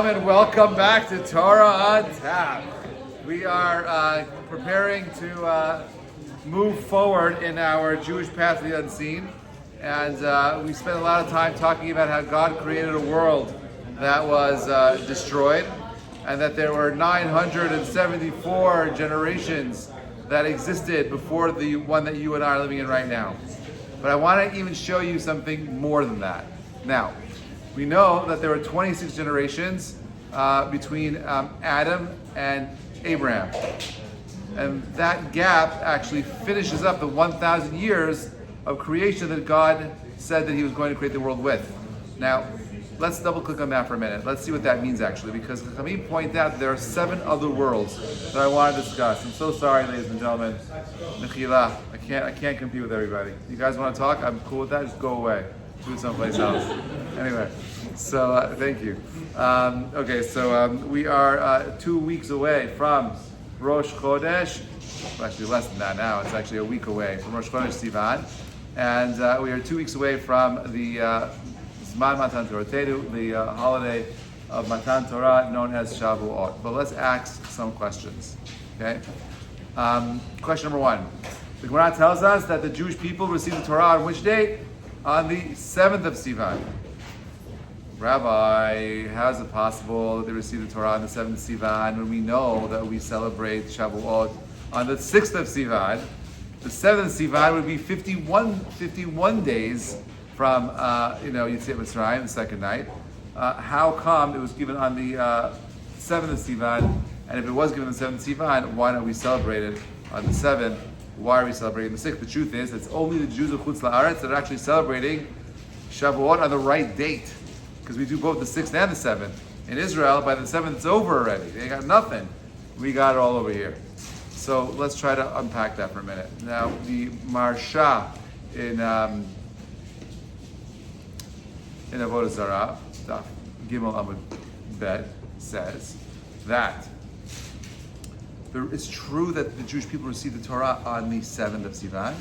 And welcome back to Torah on Tap. We are preparing to move forward in our Jewish path to the unseen, and we spent a lot of time talking about how God created a world that was destroyed, and that there were 974 generations that existed before the one that you and I are living in right now. But I want to even show you something more than that. Now, we know that there were 26 generations between Adam and Abraham. And that gap actually finishes up the 1,000 years of creation that God said that he was going to create the world with. Now, let's double click on that for a minute. Let's see what that means actually, because let me point out that there are 7 other worlds that I want to discuss. I'm so sorry, ladies and gentlemen. Mechila, I can't compete with everybody. You guys want to talk? I'm cool with that. Just go away. Do it someplace else. Anyway, so thank you. We are 2 weeks away from Rosh Chodesh. Well, actually less than that now. It's actually a week away from Rosh Chodesh Sivan. And we are 2 weeks away from the Zman Matan Torah, the holiday of Matan Torah known as Shavuot. But let's ask some questions. Okay? Question number 1. The Gemara tells us that the Jewish people received the Torah on which date? On the 7th of Sivan. Rabbi, how is it possible that they received the Torah on the 7th of Sivan when we know that we celebrate Shavuot on the 6th of Sivan? The 7th of Sivan would be 51 days from, Yetziat Mitzrayim, the second night. How come it was given on the 7th of Sivan? And if it was given on the 7th of Sivan, why don't we celebrate it on the 7th? Why are we celebrating the 6th? The truth is, it's only the Jews of Chutz La'aretz that are actually celebrating Shavuot on the right date. Because we do both the 6th and the 7th. In Israel, by the 7th, it's over already. They got nothing. We got it all over here. So let's try to unpack that for a minute. Now, the Marsha in Avodah Zarah, Daf Gimel Amud Bet, says that it's true that the Jewish people received the Torah on the 7th of Sivan,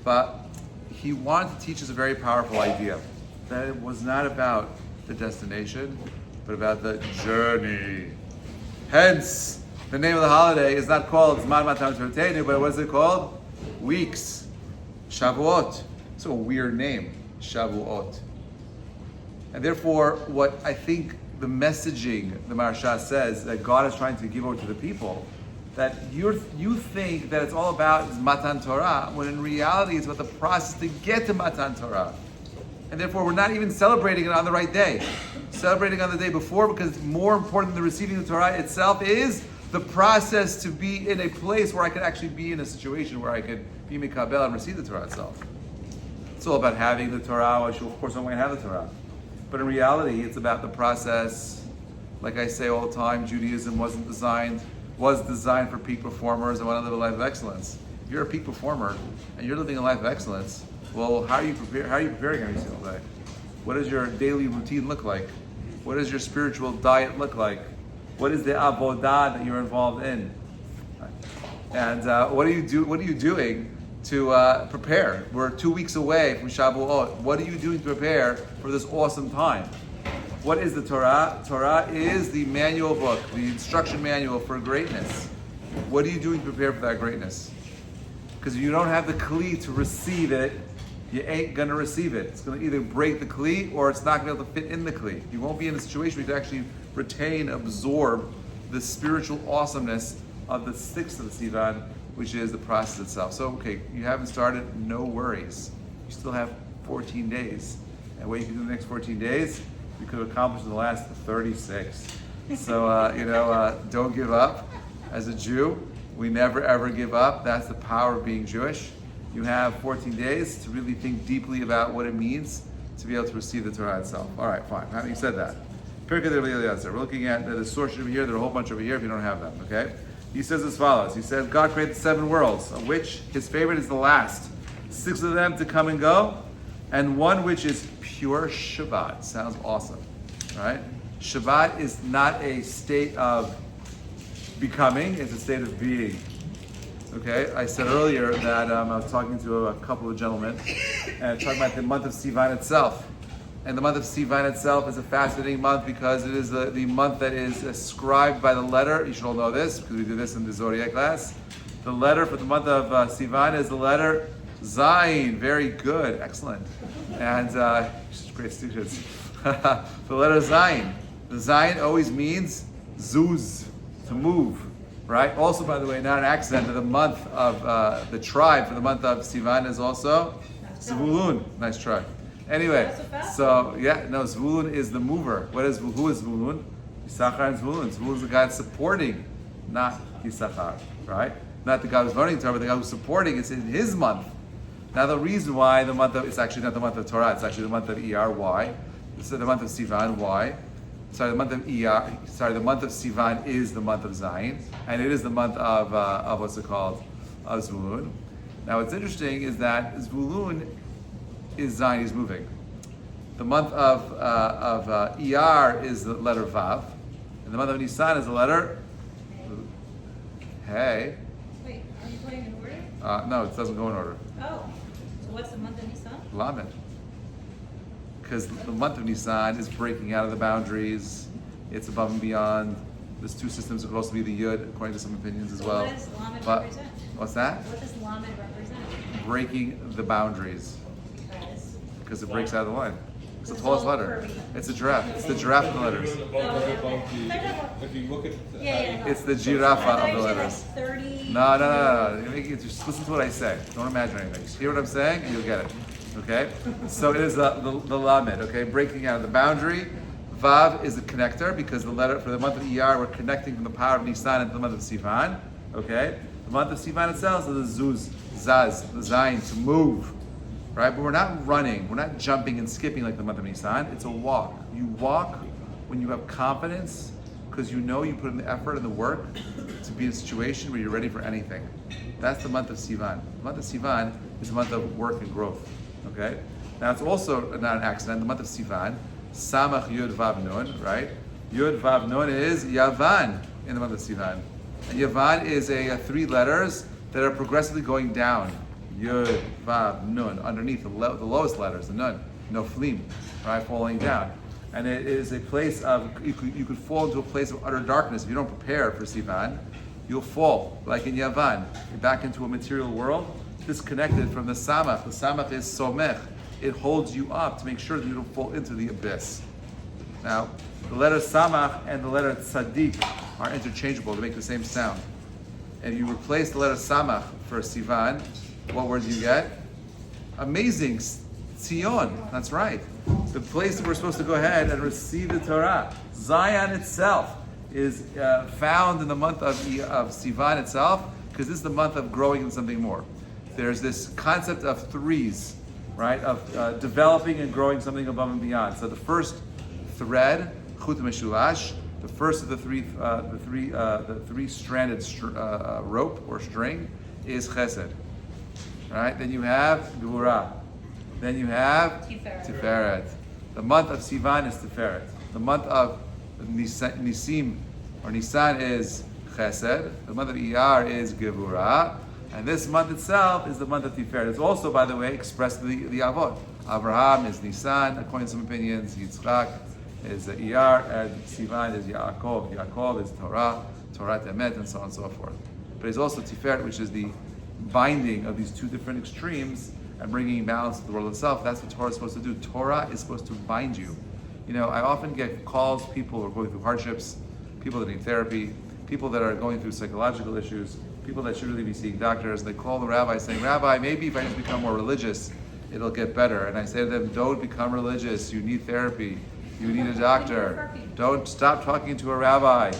but he wanted to teach us a very powerful idea, that it was not about the destination, but about the journey. Hence, the name of the holiday is not called Zman Matan Torah, but what is it called? Weeks. Shavuot. It's a weird name, Shavuot. And therefore, what I think the messaging the Maharsha says that God is trying to give over to the people, that you think that it's all about Matan Torah, when in reality it's about the process to get to Matan Torah. And therefore we're not even celebrating it on the right day. Celebrating on the day before, because more important than receiving the Torah itself is the process to be in a place where I could actually be in a situation where I could be Mikabel and receive the Torah itself. It's all about having the Torah, which of course I'm going to have the Torah. But in reality, it's about the process. Like I say all the time, Judaism was designed for peak performers and want to live a life of excellence. If you're a peak performer and you're living a life of excellence, well, how are you preparing every single day? What does your daily routine look like? What does your spiritual diet look like? What is the avodah that you're involved in? And what are you doing to prepare? We're 2 weeks away from Shavuot. What are you doing to prepare for this awesome time? What is the Torah? Torah is the manual book, the instruction manual for greatness. What are you doing to prepare for that greatness? Because if you don't have the kli to receive it, you ain't going to receive it. It's going to either break the kli or it's not going to be able to fit in the kli. You won't be in a situation where you can actually retain, absorb the spiritual awesomeness of the 6th of the Sivan, which is the process itself. So, okay, you haven't started, no worries. You still have 14 days. And what you can do in the next 14 days, you could have accomplished in the last 36. So, don't give up. As a Jew, we never ever give up. That's the power of being Jewish. You have 14 days to really think deeply about what it means to be able to receive the Torah itself. All right, fine. Having said that, we're looking at the source over here. There are a whole bunch over here if you don't have them, okay? He says as follows. He says, God created 7 worlds, of which his favorite is the last. 6 of them to come and go, and one which is pure Shabbat. Sounds awesome, right? Shabbat is not a state of becoming, it's a state of being. Okay, I said earlier that I was talking to a couple of gentlemen and talking about the month of Sivan itself. And the month of Sivan itself is a fascinating month because it is the month that is ascribed by the letter. You should all know this because we do this in the Zodiac class. The letter for the month of Sivan is the letter Zayin. Very good, excellent. And great students. The letter Zayin. The Zayin always means zuz, to move, right? Also, by the way, not an accident, the month of the tribe for the month of Sivan is also Zvulun. Nice try. Anyway, so yeah, no, Zvulun is the mover. Who is Zvulun? Yisachar and Zvulun. Zvulun is the guy that's supporting, not Yisachar, right? Not the guy who's learning Torah, but the guy who's supporting. It's in his month. Now the reason why it's actually not the month of Torah, it's actually the month of Iyar. Why? It's the month of Sivan. Why? The month of Iyar. The month of Sivan is the month of Zayin, and it is the month of what's it called? Of Zvulun. Now what's interesting is that Zvulun is Zayin, he's moving. The month of Iyar is the letter Vav, and the month of Nisan is the letter Hey. Wait, are you playing in order? No, it doesn't go in order. Oh, so what's the month of Nisan? Lamed. Because the month of Nisan is breaking out of the boundaries. It's above and beyond. There's two systems are supposed to be the Yud, according to some opinions as well. What does Lamed represent? What's that? What does Lamed represent? Breaking the boundaries. Because it breaks out of the line. It's the tallest letter. It's a giraffe. It's the giraffe of the letters. If you look at It's the giraffe of the letters. 30. No. Just listen to what I say. Don't imagine anything. Just hear what I'm saying and you'll get it. Okay? So it is the Lamed, okay? Breaking out of the boundary. Vav is the connector because the letter for the month of Iyar, we're connecting from the power of Nisan into the month of Sivan. Okay? The month of Sivan itself is the Zuz, Zaz, the Zayin, to move. Right? But we're not running, we're not jumping and skipping like the month of Nisan. It's a walk. You walk when you have confidence because you know you put in the effort and the work to be in a situation where you're ready for anything. That's the month of Sivan. The month of Sivan is the month of work and growth. Okay? Now it's also not an accident. The month of Sivan, Samach Yud Vav Nun, right? Yud Vav Nun is Yavan in the month of Sivan. And Yavan is a three letters that are progressively going down. Yud, Vav, Nun, underneath the lowest letters, the Nun, Noflim, right, falling down. And it is a place of, you could fall into a place of utter darkness. If you don't prepare for Sivan, you'll fall, like in Yavan, back into a material world, disconnected from the Samach. The Samach is Somech. It holds you up to make sure that you don't fall into the abyss. Now, the letter Samach and the letter Tzaddik are interchangeable to make the same sound. And you replace the letter Samach for Sivan, what word do you get? Amazing. Tzion. That's right. The place that we're supposed to go ahead and receive the Torah. Zion itself is found in the month of Sivan itself because this is the month of growing in something more. There's this concept of threes, right? Of developing and growing something above and beyond. So the first thread, Chut Meshulash, the first of the three-stranded rope or string is Chesed. Right? Then you have Gvura. Then you have Tiferet. The month of Sivan is Tiferet. The month of Nisim or Nisan is Chesed. The month of Iyar is Gevura. And this month itself is the month of Tiferet. It's also, by the way, expressed the Avot. Abraham is Nisan, according to some opinions. Yitzchak is Iyar, and Sivan is Yaakov. Yaakov is Torah, Torah Emet, and so on and so forth. But it's also Tiferet, which is the binding of these two different extremes and bringing balance to the world itself. That's what Torah is supposed to do. Torah is supposed to bind you. You know, I often get calls, people who are going through hardships, people that need therapy, people that are going through psychological issues, people that should really be seeing doctors. They call the rabbi saying, Rabbi, maybe if I just become more religious, it'll get better. And I say to them, don't become religious. You need therapy. You need a doctor. Don't stop talking to a rabbi.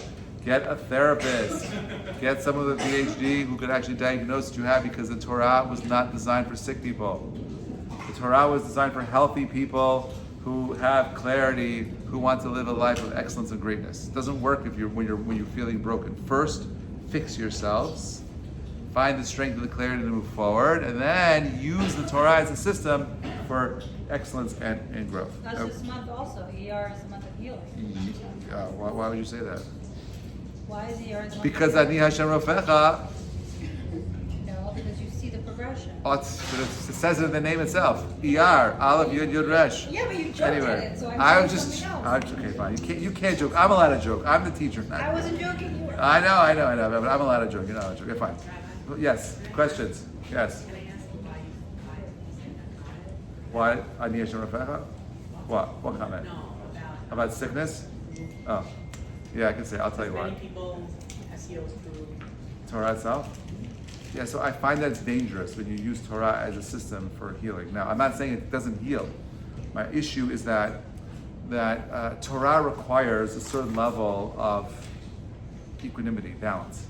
Get a therapist. Get someone with a PhD who could actually diagnose what you have, because the Torah was not designed for sick people. The Torah was designed for healthy people who have clarity, who want to live a life of excellence and greatness. It doesn't work when you're feeling broken. First, fix yourselves, find the strength and the clarity to move forward, and then use the Torah as a system for excellence and growth. That's this month also. ER is the month of healing. Why would you say that? Why is ER the month Because of Ani Hashem Rofecha. No, because you see the progression. question. But it says it in the name itself. ER, Aleph, Yud, Yud, Resh. Yeah, but you joked Anyway, at it, so I'm I saying was just, something else. okay, fine. You can't joke. I'm allowed to joke. I'm the teacher. I wasn't joking. You were. I know, but I'm allowed to joke. You're not allowed to joke. Okay, fine. Yes, questions? Yes. Why? What comment? About sickness? Oh, yeah, I can say. I'll tell you why. Many people SEOs through Torah itself? Yeah, so I find that it's dangerous when you use Torah as a system for healing. Now, I'm not saying it doesn't heal. My issue is that Torah requires a certain level of equanimity, balance.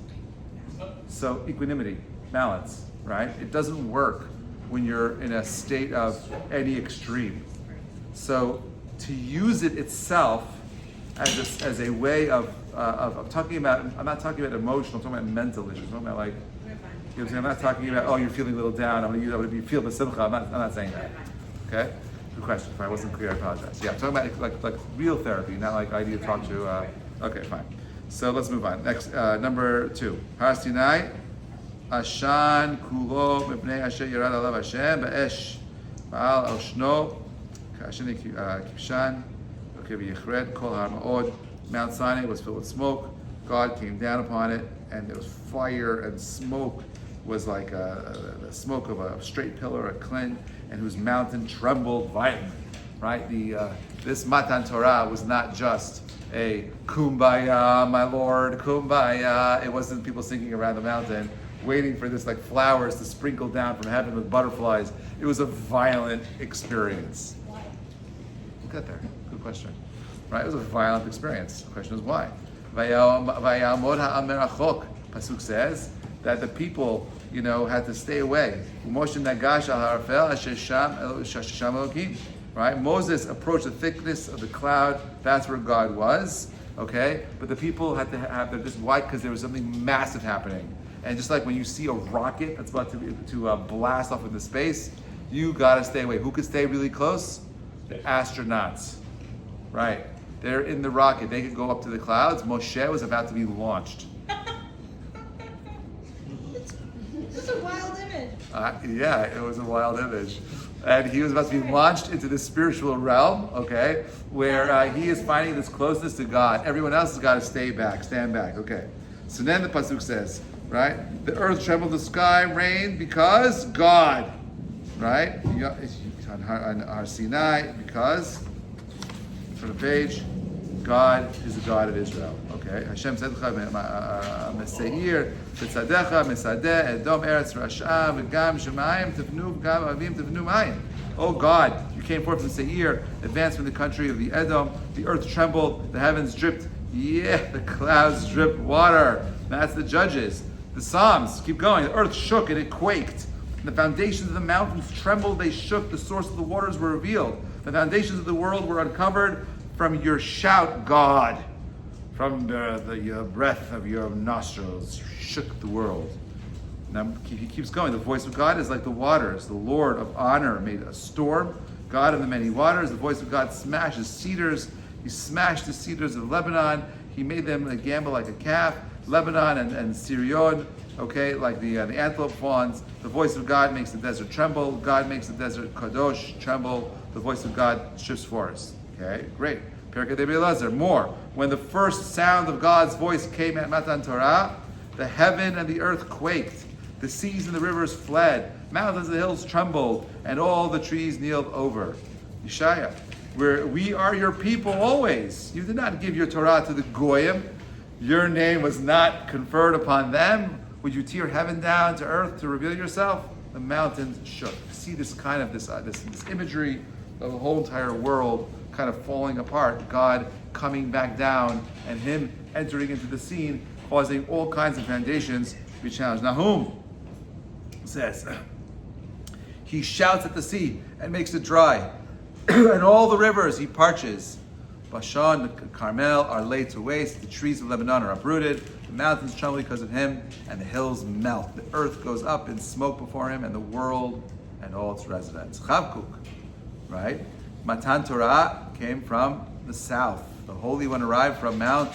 So equanimity, balance, right? It doesn't work when you're in a state of any extreme. So to use it itself as a way of talking about, I'm not talking about emotional, I'm talking about mental issues. I'm talking about like, you know what I'm saying? I'm not talking about, oh, you're feeling a little down, I'm gonna feel the simcha. I'm not saying that. Okay? Good question. If I wasn't clear, I apologize. Yeah, I'm talking about like real therapy, not like I need to talk to, okay, fine. So let's move on. Next, number 2. Har Sinai, Ashan kulo mipnei asher yerad alav Hashem ba'esh ba'al al shno ka'ashen kibshan okay v'yichred kol har ma'od. Mount Sinai was filled with smoke. God came down upon it, and there was fire and smoke. Was like the smoke of a straight pillar, a klin, and whose mountain trembled violently. Right? This Matan Torah was not just a kumbaya, my Lord, kumbaya. It wasn't people singing around the mountain, waiting for this like flowers to sprinkle down from heaven with butterflies. It was a violent experience. Why? We'll get there. Good question. Right? It was a violent experience. The question is why. Vayamod ha'amer achok. Pasuk says that the people, had to stay away. Moshe nagash al harfel asher sham Elokim. Right? Moses approached the thickness of the cloud. That's where God was. Okay? But the people had to have their just why? Because there was something massive happening. And just like when you see a rocket that's about to blast off into space, you gotta stay away. Who could stay really close? The astronauts. Right? They're in the rocket. They could go up to the clouds. Moshe was about to be launched. It's a wild image. Yeah, it was a wild image. And he was about to be launched into the spiritual realm, okay, where he is finding this closeness to God. Everyone else has got to stand back, okay. So then the pasuk says, right, the earth trembled, the sky rained because God, right, on Har Sinai, because, for the page, God is the God of Israel. Okay. Hashem said, "Meseir b'tzadecha mesadeh Edom eretz rasha v'gam shemayim tevnu v'gam avim tevnu mayim." Oh God, you came forth from Seir, advanced from the country of the Edom. The earth trembled, the heavens dripped. Yeah, the clouds dripped water. That's the Judges. The Psalms keep going. The earth shook and it quaked. The foundations of the mountains trembled. They shook. The source of the waters were revealed. The foundations of the world were uncovered. From your shout, God, from the breath of your nostrils, shook the world. Now he keeps going. The voice of God is like the waters. The Lord of honor made a storm. God of the many waters. The voice of God smashes cedars. He smashed the cedars of Lebanon. He made them gambol like a calf. Lebanon and Sirion, okay, like the antelope fawns. The voice of God makes the desert tremble. God makes the desert kadosh tremble. The voice of God shifts forests. Okay, great. Perkei Elazar. More. When the first sound of God's voice came at Matan Torah, the heaven and the earth quaked. The seas and the rivers fled. Mountains and the hills trembled, and all the trees kneeled over. Yeshaya, where we are your people always. You did not give your Torah to the Goyim. Your name was not conferred upon them. Would you tear heaven down to earth to reveal yourself? The mountains shook. See this kind of this imagery of the whole entire world kind of falling apart, God coming back down, and him entering into the scene, causing all kinds of foundations to be challenged. Nahum says, he shouts at the sea and makes it dry, and all the rivers he parches. Bashan, the Carmel are laid to waste, the trees of Lebanon are uprooted, the mountains tremble because of him, and the hills melt. The earth goes up in smoke before him, and the world and all its residents. Chavkuk, right? Matan Torah came from the south. The Holy One arrived from Mount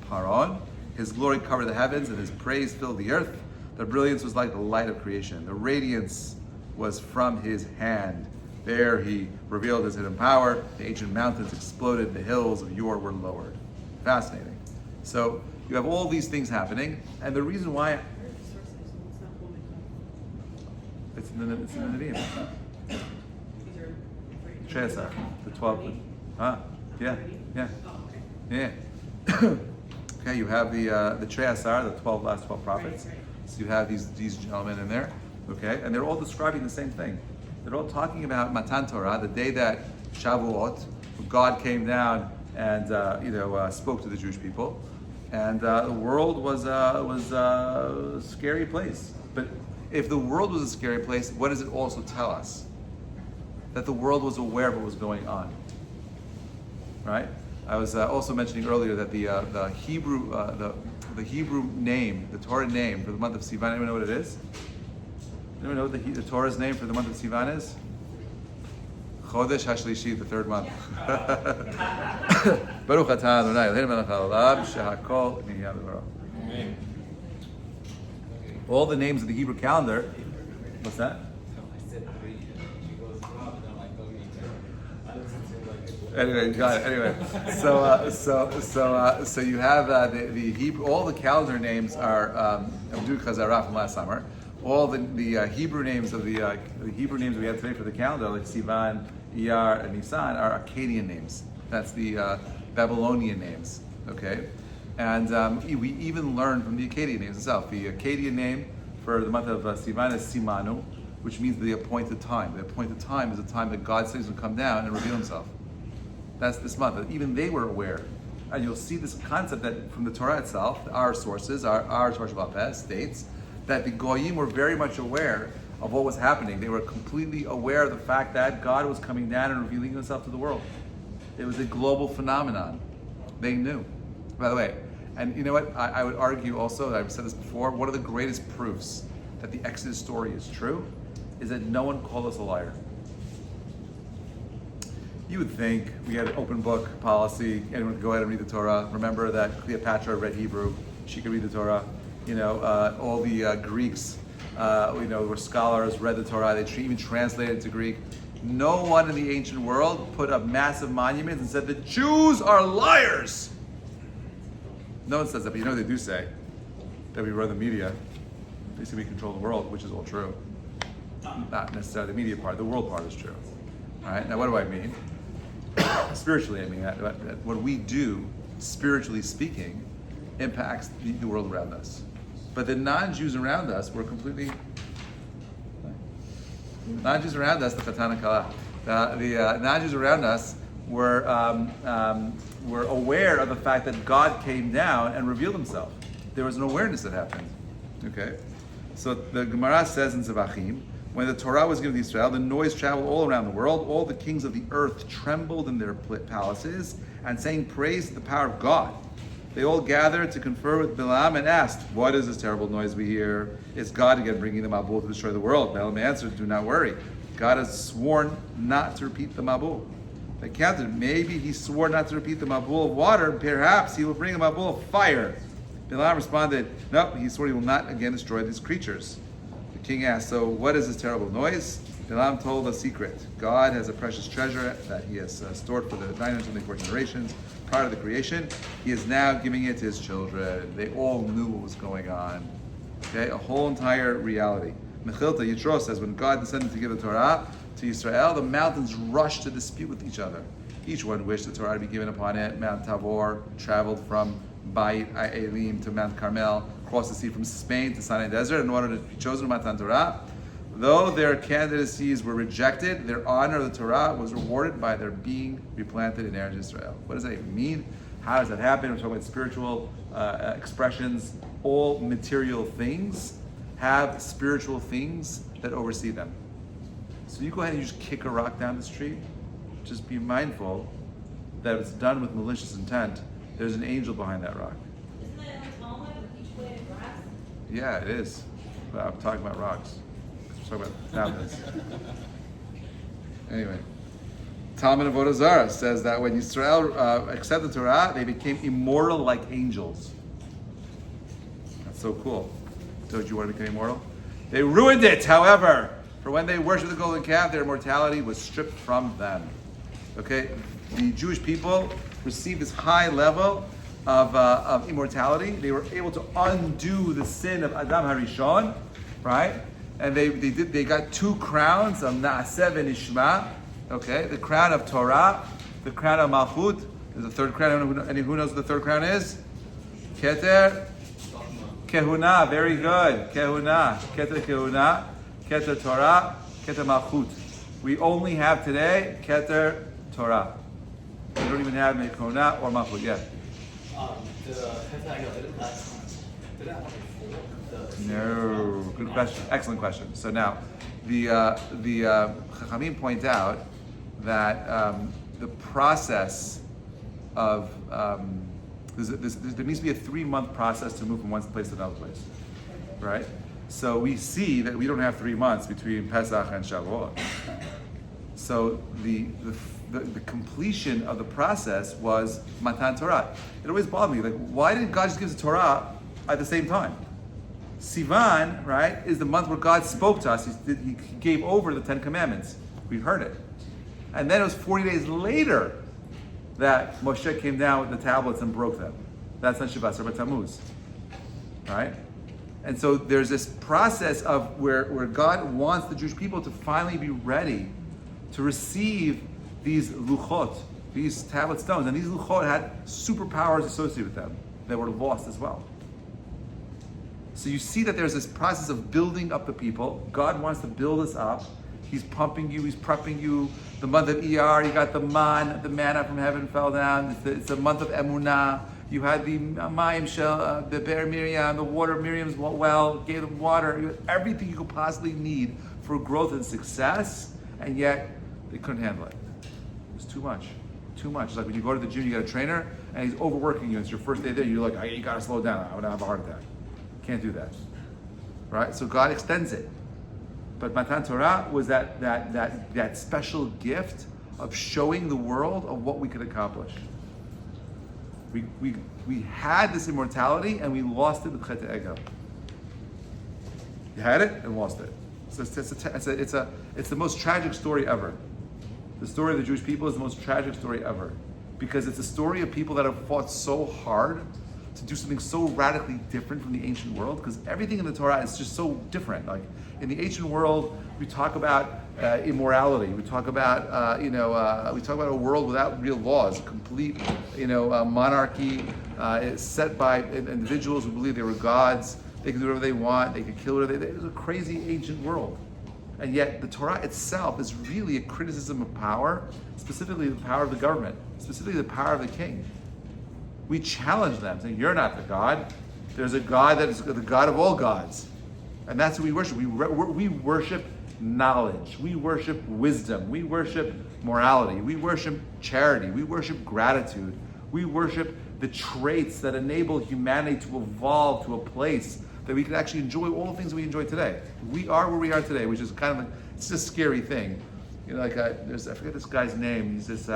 Paran. His glory covered the heavens, and his praise filled the earth. Their brilliance was like the light of creation. The radiance was from his hand. There he revealed his hidden power. The ancient mountains exploded. The hills of yore were lowered. Fascinating. So you have all these things happening, and the reason why it's in the Nevi'im. Chazak, the 12. Yeah. Yeah. Okay, you have the Chazak, the last 12 prophets. So you have these gentlemen in there, okay, and they're all describing the same thing. They're all talking about Matan Torah, the day that Shavuot, God came down and spoke to the Jewish people, and the world was a scary place. But if the world was a scary place, what does it also tell us? That the world was aware of what was going on, right? I was also mentioning earlier that the Hebrew name, the Torah name for the month of Sivan. Anyone know what it is? Anyone know what the Torah's name for the month of Sivan is? Chodesh HaShlishi, the third month. Baruch atah Adonai Eloheinu melech haolam shehakol nihya b'dvaro. All the names of the Hebrew calendar. What's that? Anyway, you got it. Anyway, so you have the Hebrew. All the calendar names are Abdu Chazara from last summer. All the Hebrew names of the Hebrew names we have today for the calendar, like Sivan, Iyar, and Nisan, are Akkadian names. That's the Babylonian names. Okay, and we even learned from the Akkadian names itself. The Akkadian name for the month of Sivan is Simanu, which means the appointed time. The appointed time is the time that God says He's going to come down and reveal Himself. That's this month. Even they were aware. And you'll see this concept that from the Torah itself, our sources, our Torah Shabbat states that the Goyim were very much aware of what was happening. They were completely aware of the fact that God was coming down and revealing Himself to the world. It was a global phenomenon. They knew. By the way, and you know what? I would argue also, I've said this before, one of the greatest proofs that the Exodus story is true is that no one called us a liar. You would think we had an open book policy. Anyone could go ahead and read the Torah. Remember that Cleopatra read Hebrew; she could read the Torah. All the Greeks, were scholars, read the Torah. They even translated it to Greek. No one in the ancient world put up massive monuments and said the Jews are liars. No one says that, but you know what they do say? That we run the media. They say we control the world, which is all true. Not necessarily the media part. The world part is true. All right. Now, what do I mean? Spiritually, I mean that what we do, spiritually speaking, impacts the world around us. But the non-Jews around us were completely non-Jews around us. The Chatan and Kala, the non-Jews around us were aware of the fact that God came down and revealed Himself. There was an awareness that happened. Okay, so the Gemara says in Zevachim, when the Torah was given to Israel, the noise traveled all around the world. All the kings of the earth trembled in their palaces and sang praise to the power of God. They all gathered to confer with Balaam and asked, "What is this terrible noise we hear? Is God again bringing the Mabul to destroy the world?" Balaam answered, "Do not worry. God has sworn not to repeat the Mabul." They counted, maybe He swore not to repeat the Mabul of water. Perhaps He will bring a Mabul of fire. Balaam responded, "No, He swore He will not again destroy these creatures." The king asked, "So what is this terrible noise?" Balaam told a secret. God has a precious treasure that He has stored for the 974 generations prior to the creation. He is now giving it to His children. They all knew what was going on. Okay, a whole entire reality. Mechilta Yitro says, when God descended to give the Torah to Israel, the mountains rushed to dispute with each other. Each one wished the Torah to be given upon it. Mount Tabor traveled from Beit Elim to Mount Carmel, crossed the sea from Spain to Sinai Desert in order to be chosen to Matan Torah. Though their candidacies were rejected, their honor of the Torah was rewarded by their being replanted in Eretz Israel. What does that even mean? How does that happen? We're talking about spiritual expressions. All material things have spiritual things that oversee them. So you go ahead and you just kick a rock down the street. Just be mindful that if it's done with malicious intent, there's an angel behind that rock. Isn't that in the Talmud with each blade of grass? Yeah, it is. But I'm talking about rocks. We're talking about mountains. Anyway, Talmud of Avodah Zarah says that when Yisrael accepted the Torah, they became immortal like angels. That's so cool. Don't you want to become immortal? They ruined it, however. For when they worshiped the golden calf, their immortality was stripped from them. Okay, the Jewish people received this high level of immortality. They were able to undo the sin of Adam Harishon, right? And they got 2 crowns of Naaseh and Ishma. Okay, the crown of Torah, the crown of Malchut. There's a third crown. Who knows what the third crown is? Keter Kehuna. Very good. Kehuna. Keter Kehuna. Keter Torah. Keter Malchut. We only have today Keter Torah. We don't even have Kehuna or Malchut yet. No. Good question. Excellent question. So now, the Chachamim point out that the process of there needs to be a 3-month process to move from one place to another place, right? So we see that we don't have 3 months between Pesach and Shavuot. So the completion of the process was Matan Torah. It always bothered me, like, why didn't God just give us the Torah at the same time? Sivan, right, is the month where God spoke to us. He gave over the 10 Commandments. We heard it. And then it was 40 days later that Moshe came down with the tablets and broke them. That's not Shabbat, but Tammuz, right? And so there's this process of where God wants the Jewish people to finally be ready to receive these luchot, these tablet stones. And these luchot had superpowers associated with them that were lost as well. So you see that there's this process of building up the people. God wants to build us up. He's pumping you, he's prepping you. The month of Iyar, you got the manna from heaven fell down. It's the month of Emunah. You had the Mayim Shel, the Be'er Miriam, the water of Miriam's well, gave them water. You had everything you could possibly need for growth and success, and yet they couldn't handle it. It was too much. Too much. It's like when you go to the gym, you got a trainer, and he's overworking you. It's your first day there, you're like, hey, you gotta slow down. I'm gonna have a heart attack. Can't do that. Right? So God extends it. But Matan Torah was that special gift of showing the world of what we could accomplish. We had this immortality and we lost it with Chet Egel. You had it and lost it. So it's the most tragic story ever. The story of the Jewish people is the most tragic story ever, because it's a story of people that have fought so hard to do something so radically different from the ancient world, because everything in the Torah is just so different. Like in the ancient world, we talk about immorality. We talk about we talk about a world without real laws, a complete monarchy set by individuals who believe they were gods. They could do whatever they want. They could kill whatever it was a crazy ancient world. And yet the Torah itself is really a criticism of power, specifically the power of the government, specifically the power of the king. We challenge them, saying, you're not the God. There's a God that is the God of all gods. And that's who we worship. We worship knowledge. We worship wisdom. We worship morality. We worship charity. We worship gratitude. We worship the traits that enable humanity to evolve to a place that we can actually enjoy all the things we enjoy today. We are where we are today, which is kind of it's a scary thing. I forget this guy's name. He's this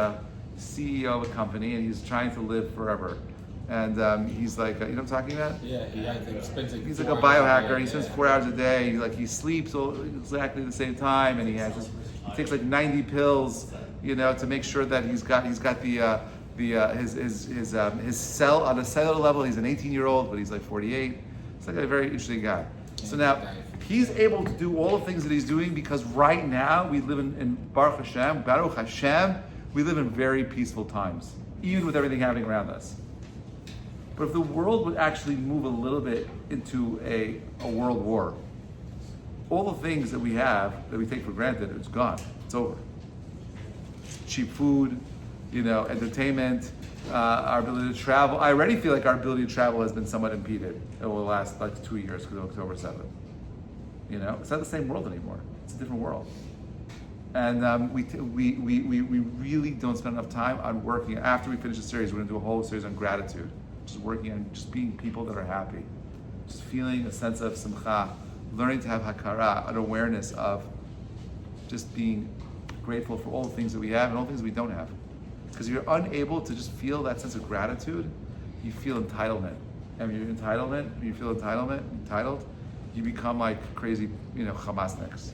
CEO of a company, and he's trying to live forever. And he's like, you know what I'm talking about? Yeah, he spends like he's like a biohacker. He spends 4 hours a day. He sleeps exactly the same time, and he takes like 90 pills, to make sure that he's got his cell on a cellular level. He's an 18-year-old, but he's like 48. It's like a very interesting guy. So now he's able to do all the things that he's doing because right now we live in Baruch Hashem, we live in very peaceful times, even with everything happening around us. But if the world would actually move a little bit into a world war, all the things that we have, that we take for granted, it's gone. It's over. Cheap food, entertainment, our ability to travel. I already feel like our ability to travel has been somewhat impeded over the last 2 years because of October 7th. It's not the same world anymore. It's a different world. And we really don't spend enough time on working. After we finish the series, we're going to do a whole series on gratitude. Just working on just being people that are happy. Just feeling a sense of simcha, learning to have hakara, an awareness of just being grateful for all the things that we have and all the things we don't have. Because if you're unable to just feel that sense of gratitude, you feel entitlement. And when you feel entitled, you become like crazy, Hamasniks.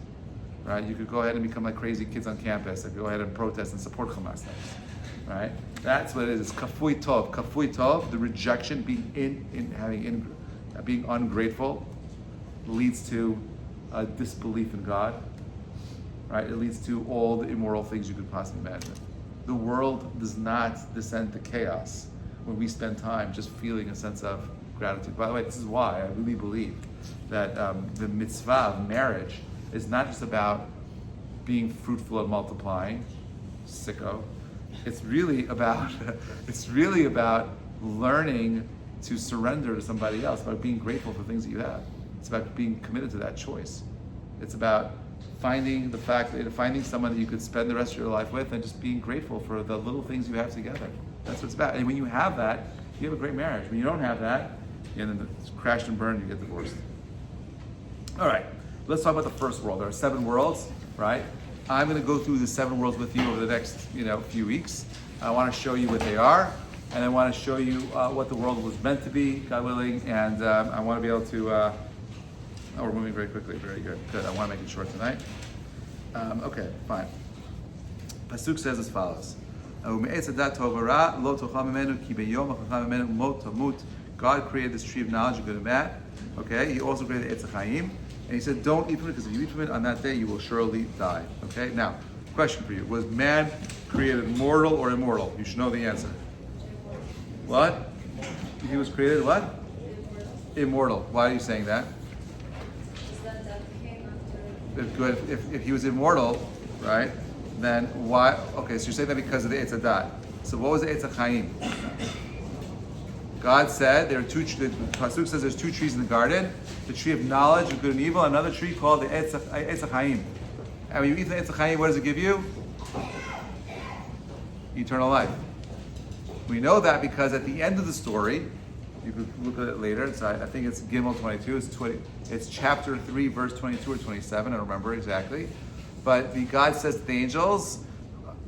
right? You could go ahead and become like crazy kids on campus, and go ahead and protest and support Hamas, right? That's what it is. It's kafui tov, the rejection, being ungrateful, leads to a disbelief in God, right? It leads to all the immoral things you could possibly imagine. The world does not descend to chaos when we spend time just feeling a sense of gratitude. By the way, this is why I really believe that the mitzvah of marriage is not just about being fruitful and multiplying, sicko. It's really about learning to surrender to somebody else, about being grateful for things that you have. It's about being committed to that choice. It's about finding someone that you could spend the rest of your life with and just being grateful for the little things you have together. That's what it's about. And when you have that, you have a great marriage. When you don't have that, and then it's crashed and burned, you get divorced. All right, let's talk about the first world. There are 7 worlds, right? I'm going to go through the 7 worlds with you over the next, few weeks. I want to show you what they are, and I want to show you what the world was meant to be, God willing, and I want to be able to. We're moving very quickly. Very good. Good. I want to make it short tonight. Okay, fine. Pasuk says as follows. God created this tree of knowledge of good and bad. Okay, He also created Eitz Chaim, and He said, "Don't eat from it, because if you eat from it, on that day you will surely die." Okay. Now, question for you: was man created mortal or immortal? You should know the answer. What? He was created what? Immortal. Why are you saying that? If he was immortal, right? Then why? Okay, so you're saying that because of the Eitz Hadat. So what was the Eitz Chaim? God said there are 2. The Pasuk says there's 2 trees in the garden: the tree of knowledge of good and evil, and another tree called the Eitz Chaim. And when you eat the Eitz Chaim, what does it give you? Eternal life. We know that because at the end of the story, you can look at it later. I think it's Gimel 22. It's chapter 3, verse 22 or 27. I don't remember exactly. But God says to the angels,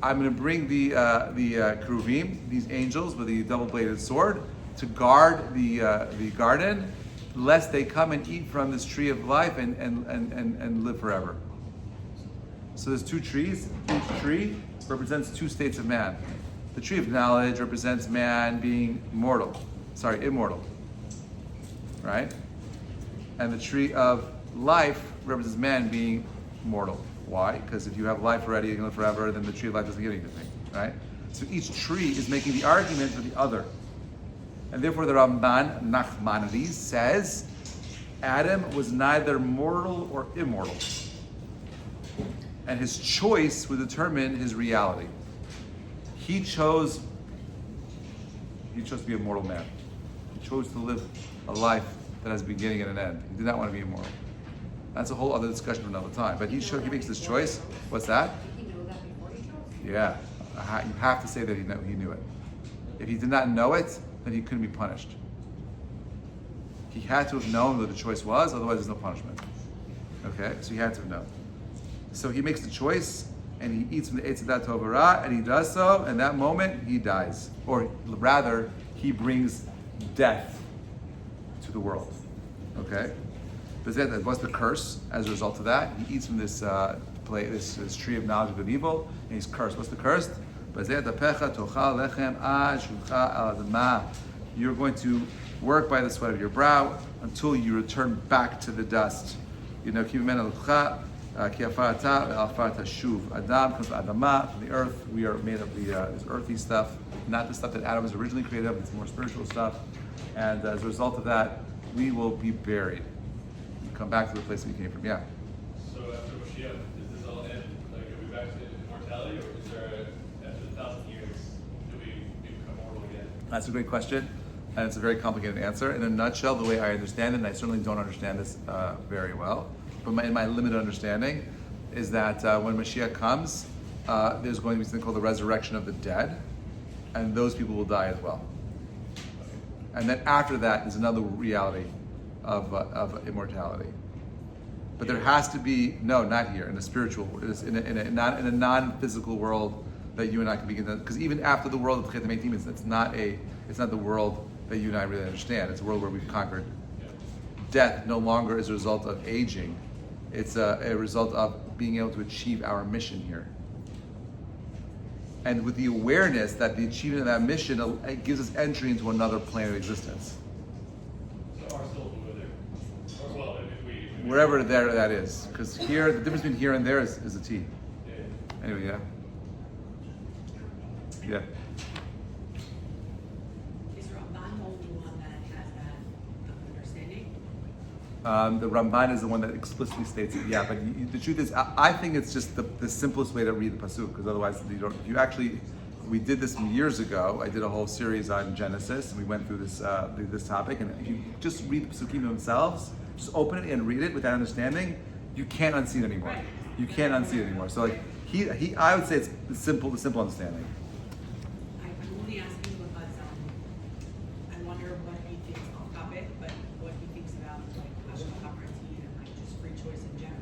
"I'm going to bring the Keruvim, these angels with the double-bladed sword, to guard the garden, lest they come and eat from this tree of life and live forever." So there's 2 trees. Each tree represents 2 states of man. The tree of knowledge represents man being immortal, right? And the tree of life represents man being mortal. Why? Because if you have life already, you can live forever, then the tree of life doesn't give anything, right? So each tree is making the argument for the other. And therefore the Ramban Nachmanides says Adam was neither mortal or immortal. And his choice would determine his reality. He chose to be a mortal man. He chose to live a life that has a beginning and an end. He did not want to be immortal. That's a whole other discussion for another time. But he makes this choice. What's that? He knew that before he chose? Yeah. You have to say that he knew it. If he did not know it, then he couldn't be punished. He had to have known what the choice was, otherwise there's no punishment. Okay? So he had to have known. So he makes the choice, and he eats from the Eitz Hadat Tov Hara, and he does so, and that moment he dies. Or rather, he brings death to the world. Okay? That was the curse as a result of that. He eats from this tree of knowledge of good and evil, and he's cursed. What's the curse? You're going to work by the sweat of your brow until you return back to the dust. Adam comes from Adamah, from the earth. We are made of this earthy stuff, not the stuff that Adam was originally created of. It's more spiritual stuff. And as a result of that, we will be buried. Come back to the place we came from. Yeah. So after Mashiach, does this all end? Like, are we back to immortality, or is there after 1,000 years, do we become mortal again? That's a great question, and it's a very complicated answer. In a nutshell, the way I understand it, and I certainly don't understand this very well, but in my limited understanding, is that when Mashiach comes, there's going to be something called the resurrection of the dead, and those people will die as well. And then after that, there's another reality of immortality. But there has to be, no, not here, in a spiritual, in a non-physical world that you and I can begin to, because even after the world of Chet HaMeitim, it's not the world that you and I really understand. It's a world where we've conquered. Death no longer is a result of aging. It's a result of being able to achieve our mission here. And with the awareness that the achievement of that mission, it gives us entry into another plane of existence. So our souls will go there. Or, well, if we Wherever there that is. Because here, the difference between here and there is a T. yeah. Anyway, yeah. Yeah. Is Ramban the only one that has that understanding? The Ramban is the one that explicitly states it. Yeah, but the truth is, I think it's just the simplest way to read the pasuk, because otherwise you don't. If you actually, we did this years ago. I did a whole series on Genesis, and we went through this topic. And if you just read the pasukim themselves, just open it and read it with that understanding, you can't unsee it anymore. Right. You can't unsee it anymore. So like I would say it's the simple understanding. I'm only asking because I wonder what he thinks off topic, but what he thinks about like Hashem Haprati and like just free choice in general.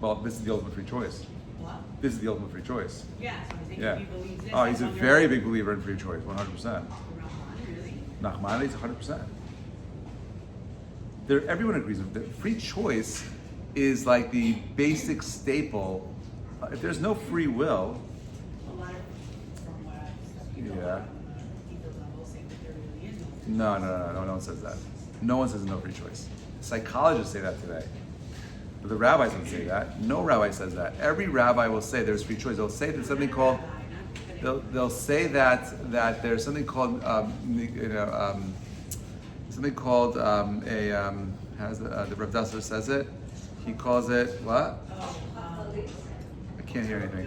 Well, this is the ultimate free choice. What? This is the ultimate free choice. Yeah, so I'm saying Yeah. if he believes this. Oh, he's I a wonder very what big believer in free choice, 100%. Ramban, really? Nachmanides, 100%. Everyone agrees with that. Free choice is like the basic staple. If there's no free will, A lot of, from what I've studied, Yeah. on a deeper level, say that there really is no free no one says that. No one says no free choice. Psychologists say that today. But the rabbis don't say that. No rabbi says that. Every rabbi will say there's free choice. They'll say there's something called, they'll say that there's something called, something called how's the Rav Dasser says it? He calls it, what? I can't hear anything.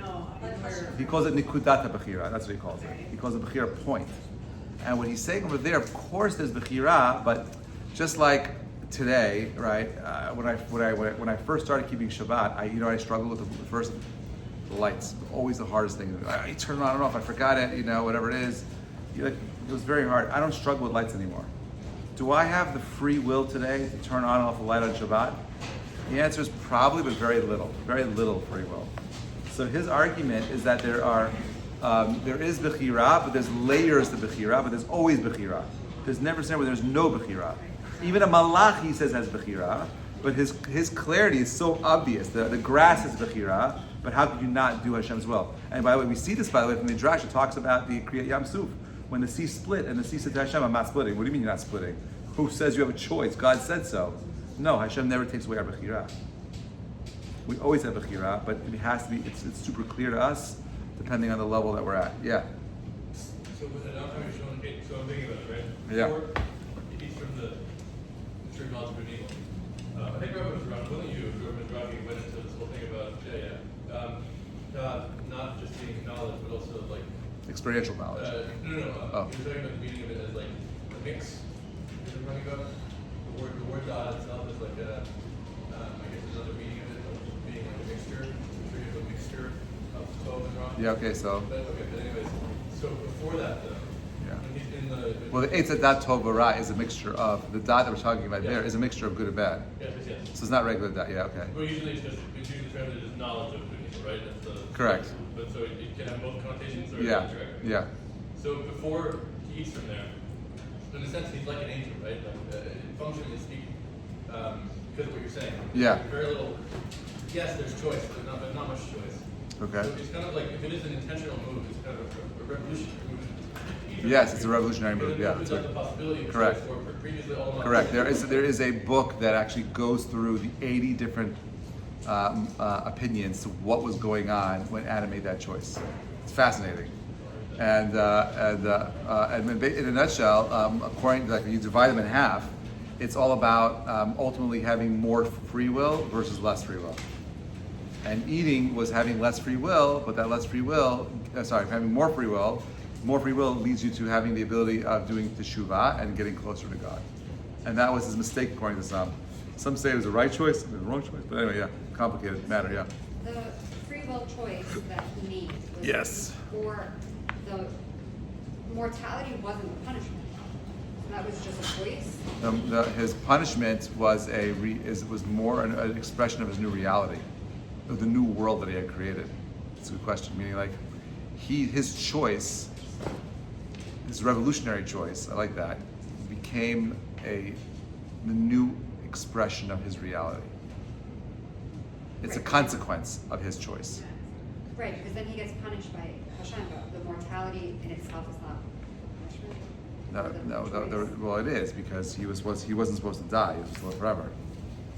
He calls it Nikudat HaBechira. That's what he calls it. He calls it Bechira point. And what he's saying over there, of course there's Bechira, but just like today, right? When I first started keeping Shabbat, I struggled with the lights. Always the hardest thing. You turn it on and off. I forgot it. Whatever it is. It was very hard. I don't struggle with lights anymore. Do I have the free will today to turn on and off the light on Shabbat? The answer is probably, but very little free will. So his argument is that there is Bechira, but there's layers to Bechira, but there's always Bechira. There's never a scenario where there's no Bechira. Even a Malach, he says, has Bechira, but his clarity is so obvious. The grass is Bechira, but how could you not do Hashem's will? And by the way, we see this, by the way, from the Midrash. It talks about the Kriyat Yam Suf. When the sea split and the sea said to Hashem, I'm not splitting. What do you mean you're not splitting? Who says you have a choice? God said so. No, Hashem never takes away our Bechira. We always have Bechira, but it has to be, it's super clear to us, depending on the level that we're at. Yeah. So with that, I'm thinking about it, right? Yeah. Before he's from the true knowledge of evil. I think Rabbi was around, wasn't you? Rabbi Draghi went into this whole thing about God not just being knowledge, but also like Experiential knowledge. No. He was talking about the meaning of it as like a mix. You know what I'm talking about? The word God itself is like a, I guess another meaning of it, like being like a mixture. So you have a mixture of Tov and Ra. Yeah, okay, so. But anyways, so before that though, Yeah. when he's in the. Well, the Eitz Adat Tov V'Ra is a mixture of, the dot that we're talking about there is a mixture of good and bad. Yes. So it's not regular dot, yeah, okay. Well, usually it's translated as knowledge of good and evil, right? That's the. Correct. But so it can have both connotations or Yeah, correct? yeah. So before he eats from there, in a sense, he's like an angel, right? Like, functionally speaking, because of what you're saying. Yeah. Very little. Yes, there's choice, but not much choice. Okay. So it's kind of like, if it is an intentional move, it's kind of a revolutionary move. Yes, it's a revolutionary move, yeah. It's like the possibility of Correct. choice where previously all Correct. There is a book that actually goes through the 80 different opinions to what was going on when Adam made that choice. It's fascinating. And in a nutshell, according to, like, you divide them in half, it's all about ultimately having more free will versus less free will. And eating was having less free will, but that less free will, having more free will leads you to having the ability of doing teshuvah and getting closer to God. And that was his mistake, according to some. Some say it was the right choice, some say it was the wrong choice. But anyway, yeah, complicated matter, yeah. The free will choice that he made was Yes. for the mortality wasn't a punishment. So that was just a choice. His punishment was was more an expression of his new reality, of the new world that he had created. It's a good question. Meaning, like, his choice, his revolutionary choice, I like that, became the new expression of his reality. It's a consequence of his choice. Right, because then he gets punished by Hashem, but the mortality in itself is not punishment. Well, it is because he wasn't supposed to die. He was supposed to live forever.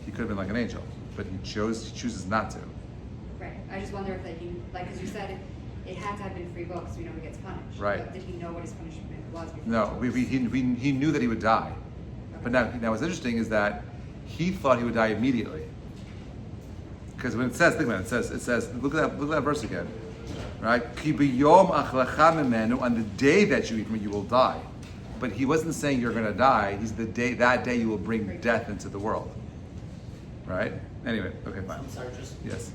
He could have been like an angel, but he chooses not to. Right. I just wonder if because you said it had to have been free will because we know he gets punished. Right. But did he know what his punishment was before? No, he knew that he would die. But now what's interesting is that he thought he would die immediately. Because when it says, think about it, it says, look at that verse again. Right? Ki b'yom achlecha mimenu, on the day that you eat from it, you will die. But he wasn't saying you're going to die. He's that day you will bring death into the world. Right? Anyway, okay, fine. I'm sorry, just Yes.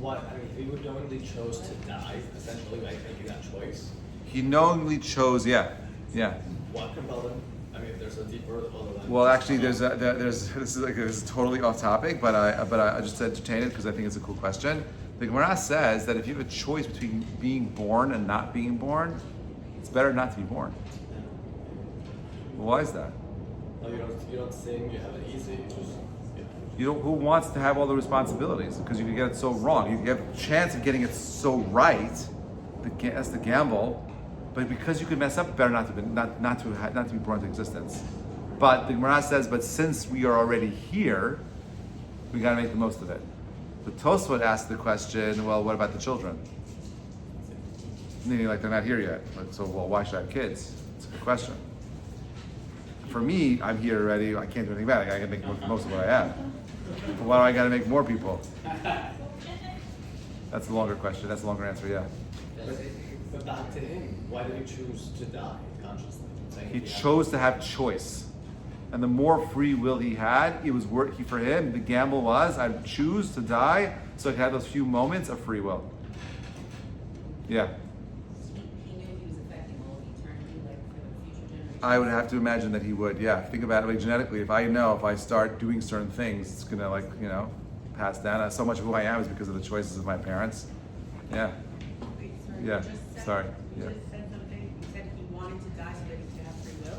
if he would knowingly chose to die, essentially, like making that choice, He knowingly chose, yeah. what compelled him? If there's a deeper other than. Well, actually, this is totally off topic, but I just entertain it because I think it's a cool question. The Gemara says that if you have a choice between being born and not being born, it's better not to be born. Well, why is that? No, you don't sing, you have it easy, you just. Who wants to have all the responsibilities? Because you can get it so wrong. You have a chance of getting it so right. That's the gamble. But because you could mess up, better not to be born into existence. But the Gemara says, but since we are already here, we got to make the most of it. The Tosfot asked the question, well, what about the children? Meaning, like, they're not here yet. Why should I have kids? It's a good question. For me, I'm here already. I can't do anything about it. I got to make most of what I have. But why do I got to make more people? That's a longer question. That's a longer answer. Yeah. But back to him, why did he choose to die consciously? He chose to have choice, and the more free will he had, it was for him. The gamble was, I'd choose to die so I could have those few moments of free will. Yeah. He knew he was affecting all of eternity, like for the future generations. I would have to imagine that he would. Yeah. Think about it, like genetically. If I start doing certain things, it's gonna pass down. So much of who I am is because of the choices of my parents. Yeah. Wait, sorry, Yeah, you just said, sorry, You yeah. just said something, you said he wanted to die so that he could have free will.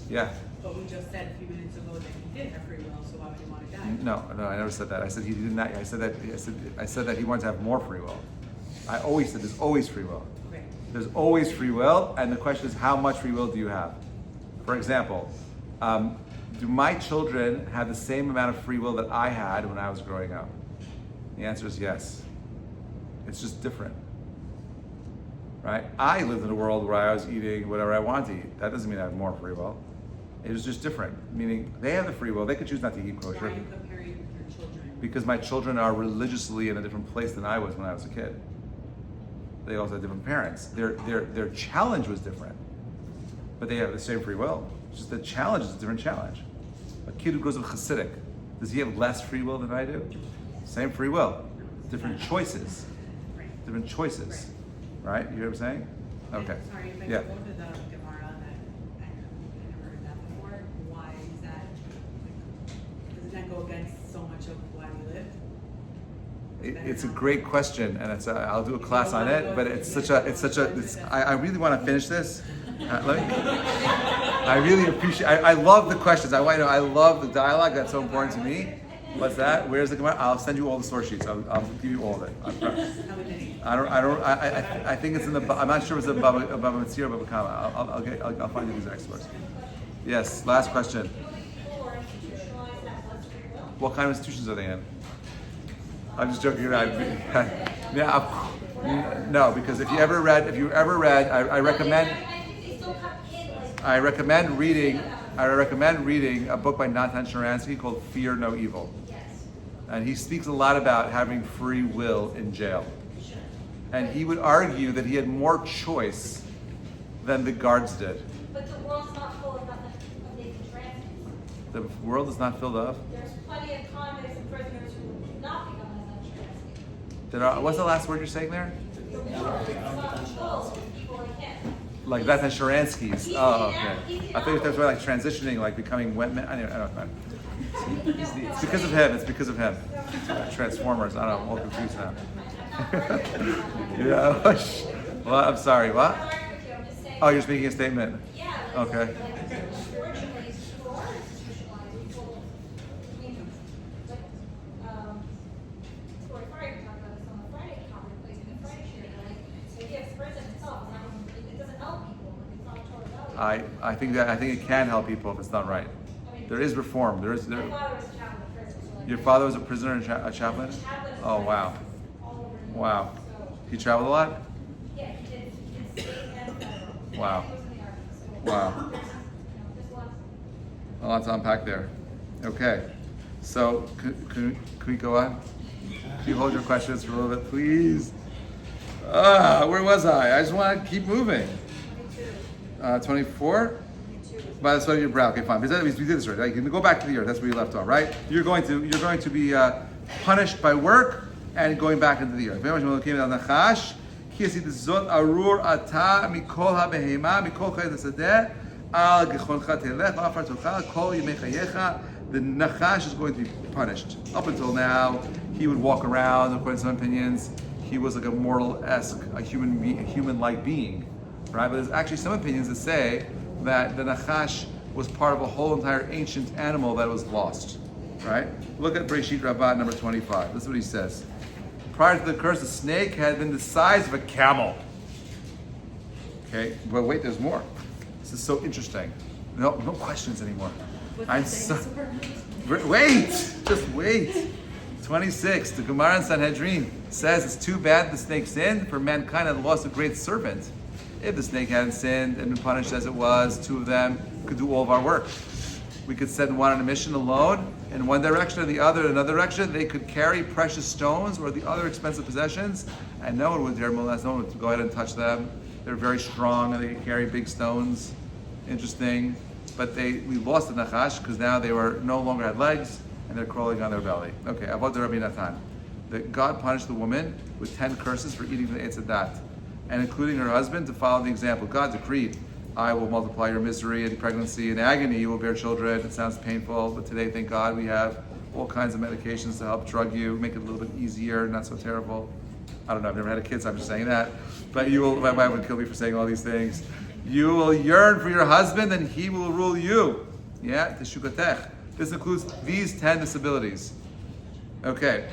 Yeah. But we just said a few minutes ago that he did have free will, so why would he want to die? No, I never said that. I said he did not. I said that he wanted to have more free will. I always said there's always free will. Okay. There's always free will, and the question is, how much free will do you have? For example, do my children have the same amount of free will that I had when I was growing up? The answer is yes. It's just different. Right? I lived in a world where I was eating whatever I wanted to eat. That doesn't mean I have more free will. It was just different. Meaning they have the free will. They could choose not to eat Why kosher. are you comparing your children? Because my children are religiously in a different place than I was when I was a kid. They also have different parents. Their challenge was different. But they have the same free will. It's just the challenge is a different challenge. A kid who goes to Hasidic, does he have less free will than I do? Same free will. Different choices. Right. Different choices. Right? You hear what I'm saying? Okay. Sorry, if I Yeah. go to the Gemara that I never heard that before, why is that, doesn't that go against so much of why we live? It's a great question, and I'll do a class on it. But I really want to finish this. I really appreciate. I love the questions. I love the dialogue. That's so important to me. What's that? Where's the Gemara? I'll send you all the source sheets. I'll give you all of it. I think it's in the. I'm not sure if it's above Mitzir or above Kama. I'll find you these experts. Yes. Last question. Or institutionalize that less free will. What kind of institutions are they in? I'm just joking around. No, because if you ever read, I recommend. I think they still come in like. I recommend reading a book by Natan Sharansky called Fear No Evil. Yes. And he speaks a lot about having free will in jail. And he would argue that he had more choice than the guards did. But the world's not full of Nathan Sharansky's. The world is not filled up. There's plenty of convicts and prisoners who do not become Nathan Sharansky. What's the last word you're saying there? The world is not full of people like him. Like Natan Sharansky's. Oh, okay. I think that's why, like transitioning, like becoming wet man. I don't know. It's because of him. It's because of him. Transformers. I don't know. I'm all confused now. Yeah. Well, I'm sorry. What? I'm not arguing with you, I'm just saying. Oh, you're just making a statement. Yeah. Okay. Unfortunately, people are institutionalized. People, I mean, like, I think it can help people if it's done right. There is reform. My father was a chaplain in prison, so like. Your father was a prisoner and a chaplain? Chaplain is Oh, like wow. all over New York, Wow. so- He traveled a lot? Yeah, he did state and federal. Wow. And he was in the army, so. Wow. There's lots. A lot to unpack there. Okay. So, can we go on? Can you hold your questions for a little bit, please? Where was I? I just want to keep moving. 24? By the sweat of your brow. Okay, fine. Because we did this already. Right? You can go back to the earth. That's where you left off, right? You're going to be punished by work and going back into the earth. The Nachash is going to be punished. Up until now, he would walk around, according to some opinions, he was like a mortal-esque, a human-like being, right? But there's actually some opinions that say that the Nachash was part of a whole entire ancient animal that was lost, right? Look at Breshit Rabbah number 25. This is what he says. Prior to the curse, the snake had been the size of a camel. Okay, but wait, there's more. This is so interesting. No questions anymore. Wait, just wait. 26, the Gemara in Sanhedrin says it's too bad the snake sinned, for mankind had lost a great servant. If the snake hadn't sinned and been punished as it was, two of them could do all of our work. We could send one on a mission alone in one direction or the other in another direction. They could carry precious stones or the other expensive possessions, and no one would dare molest, no one would go ahead and touch them. They're very strong and they could carry big stones. Interesting. But we lost the Nachash because now they were no longer had legs and they're crawling on their belly. Okay, Avodah Rabbi Natan. That God punished the woman with 10 curses for eating the Eitz Hadat, and including her husband to follow the example. God decreed, I will multiply your misery and pregnancy and agony. You will bear children. It sounds painful, but today, thank God, we have all kinds of medications to help drug you, make it a little bit easier, not so terrible. I don't know, I've never had a kid, so I'm just saying that. But my wife would kill me for saying all these things. You will yearn for your husband and he will rule you. Yeah, teshukatech. This includes these 10 disabilities. Okay,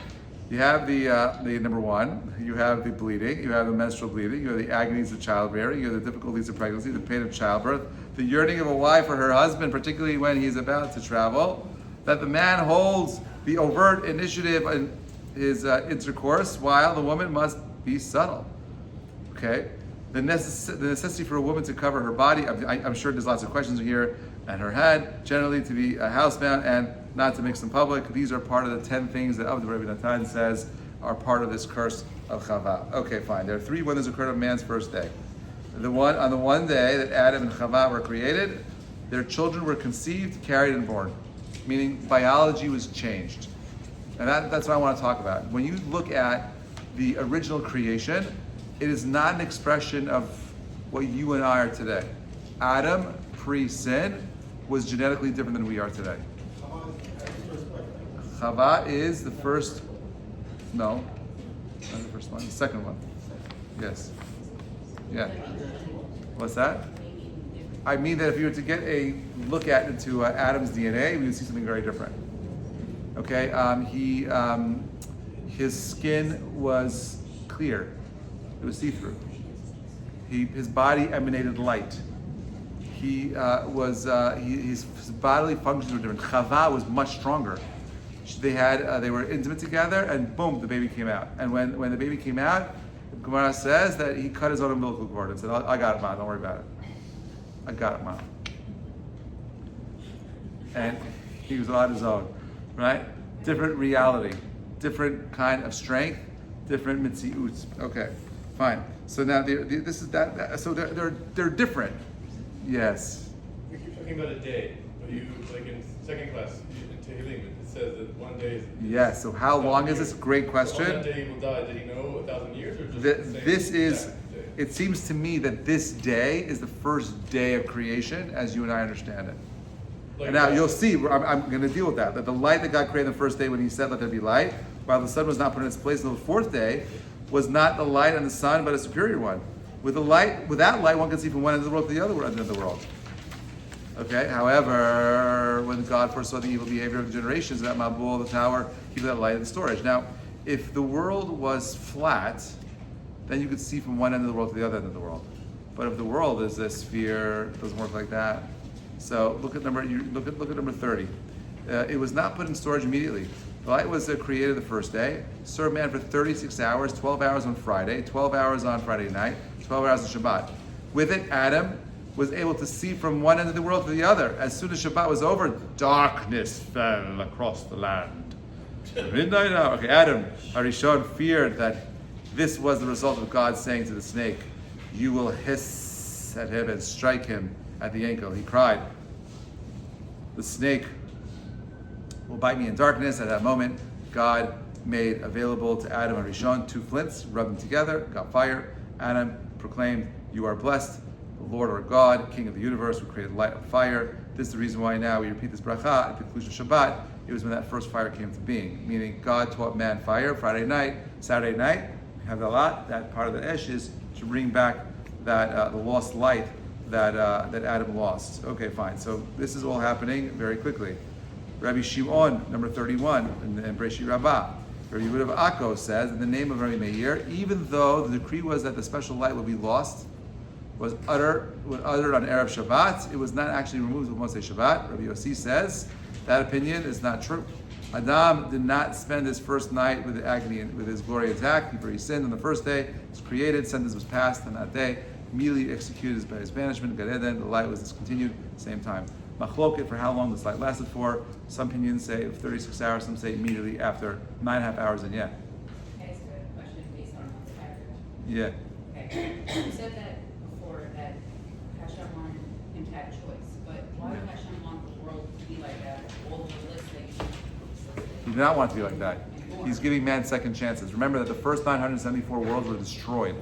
you have the number one, you have the bleeding, you have the menstrual bleeding, you have the agonies of childbearing, you have the difficulties of pregnancy, the pain of childbirth, the yearning of a wife for her husband, particularly when he's about to travel, that the man holds the overt initiative in his intercourse while the woman must be subtle. Okay? The necessity for a woman to cover her body, I'm sure there's lots of questions here, and her head, generally to be housebound and not to mix in public. These are part of the 10 things that Rabbi Natan says are part of this curse of Chava. Okay, fine. There are 3 wonders occurred on man's first day. On the one day that Adam and Chava were created, their children were conceived, carried, and born. Meaning biology was changed. And that's what I want to talk about. When you look at the original creation, it is not an expression of what you and I are today. Adam, pre-sin, was genetically different than we are today. Chava is the first, no, not the first one, the second one. Yes. Yeah. What's that? I mean that if you were to get a look into Adam's DNA, we would see something very different. Okay, his skin was clear. It was see-through. His body emanated light. His bodily functions were different. Chava was much stronger. They were intimate together, and boom, the baby came out. And when the baby came out, Gemara says that he cut his own umbilical cord and said, "I got it, Mom. Don't worry about it. I got it, Mom." And he was on his own, right? Different reality, different kind of strength, different mitziut. Okay. Fine. So now this is that. So they're different. Yes. We keep talking about a day. But you like in second class in Tehillim, it says that one day is. Yes. So how long is this? Great question. On that day he will die. Did he know 1,000 years or just This is. day? It seems to me that this day is the first day of creation, as you and I understand it. Like And now that. you'll see. I'm going to deal with that. That the light that God created the first day when He said, "Let there be light," while the sun was not put in its place until the 4th day, was not the light on the sun, but a superior one. Without light, one can see from one end of the world to the other end of the world. Okay. However, when God foresaw the evil behavior of the generations, that Mabul, the tower, He put that light in the storage. Now, if the world was flat, then you could see from one end of the world to the other end of the world. But if the world is a sphere, it doesn't work like that. So look at number 30. It was not put in storage immediately. The light was created the first day, served man for 36 hours, 12 hours on Friday, 12 hours on Friday night, 12 hours on Shabbat. With it, Adam was able to see from one end of the world to the other. As soon as Shabbat was over, darkness fell across the land. Midnight hour. Okay, Adam, Arishon, feared that this was the result of God saying to the snake, "You will hiss at him and strike him at the ankle." He cried, "The snake will bite me in darkness." At that moment, God made available to Adam and Rishon 2 flints, rubbed them together, got fire. Adam proclaimed, "You are blessed, the Lord our God, King of the universe, who created light and fire." This is the reason why now we repeat this bracha at the conclusion of Shabbat. It was when that first fire came to being, meaning God taught man fire Friday night, Saturday night. We have a lot. That part of the Esh is to bring back that the lost light that Adam lost. Okay, fine. So this is all happening very quickly. Rabbi Shimon, number 31, in Breshit Rabbah. Rabbi Yehuda of Akko says, in the name of Rabbi Meir, even though the decree was that the special light would be lost, was uttered on Erev Shabbat, it was not actually removed on Mosei Shabbat. Rabbi Yossi says that opinion is not true. Adam did not spend his first night with the agony and with his glory intact. Before he sinned on the first day, he was created, sentence was passed on that day, immediately executed by his banishment. Gan Eden, the light was discontinued at the same time. Machloket for how long this light lasted for. Some opinions say 36 hours, some say immediately after 9.5 hours, and yeah. Can I ask a question based on this paragraph? Yeah. Okay, you said that before, that Hashem wanted him to have choice, but why would Hashem want the world to be like that, all the listing? He did not want it to be like that. He's giving man second chances. Remember that the first 974 worlds were destroyed.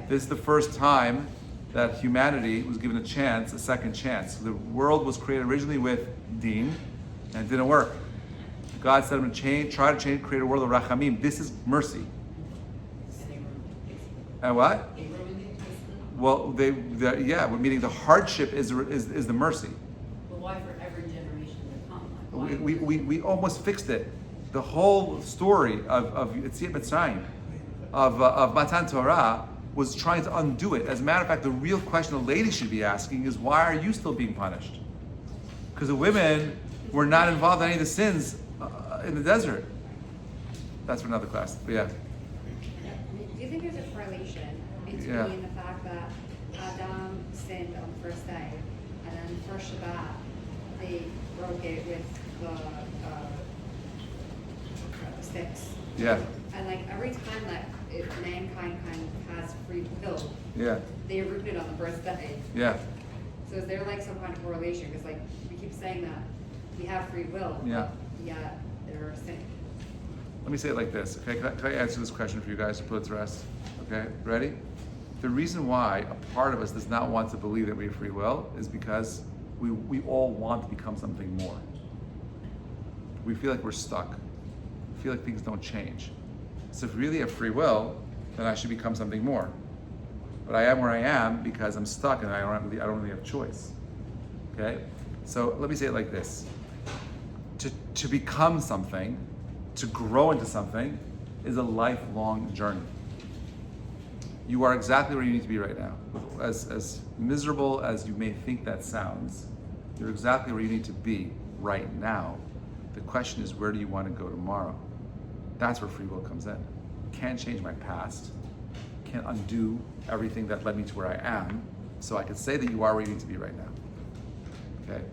This is the first time that humanity was given a chance, a second chance. The world was created originally with Deen, and it didn't work. God said him to try to create a world of Rachamim. This is mercy. And they ruined it, basically. And what? They ruined it, basically? Well, meaning the hardship is the mercy. But why for every generation to come? Like, why We almost fixed it. The whole story of Yetziat Mitzrayim, of Matan Torah, was trying to undo it. As a matter of fact, the real question the lady should be asking is, why are you still being punished? Because the women were not involved in any of the sins in the desert. That's for another class. But yeah. Do you think there's a correlation between Yeah. the fact that Adam sinned on the first day, and then for Shabbat they broke it with the sticks? Yeah. And like every time that mankind kind of has free will, Yeah. they are rooted on the first day. Yeah. So is there like some kind of correlation? Because like we keep saying that we have free will, Yeah. but yet there are sin. Let me say it like this, okay? Can I answer this question for you guys to put it to rest? Okay, ready? The reason why a part of us does not want to believe that we have free will is because we all want to become something more. We feel like we're stuck. We feel like things don't change. So if we really have free will, then I should become something more. But I am where I am because I'm stuck and I don't really have choice. Okay? So let me say it like this. To become something, to grow into something, is a lifelong journey. You are exactly where you need to be right now. As miserable as you may think that sounds, you're exactly where you need to be right now. The question is, where do you want to go tomorrow? That's where free will comes in. Can't change my past. Can't undo everything that led me to where I am. So I can say that you are where you need to be right now. Okay?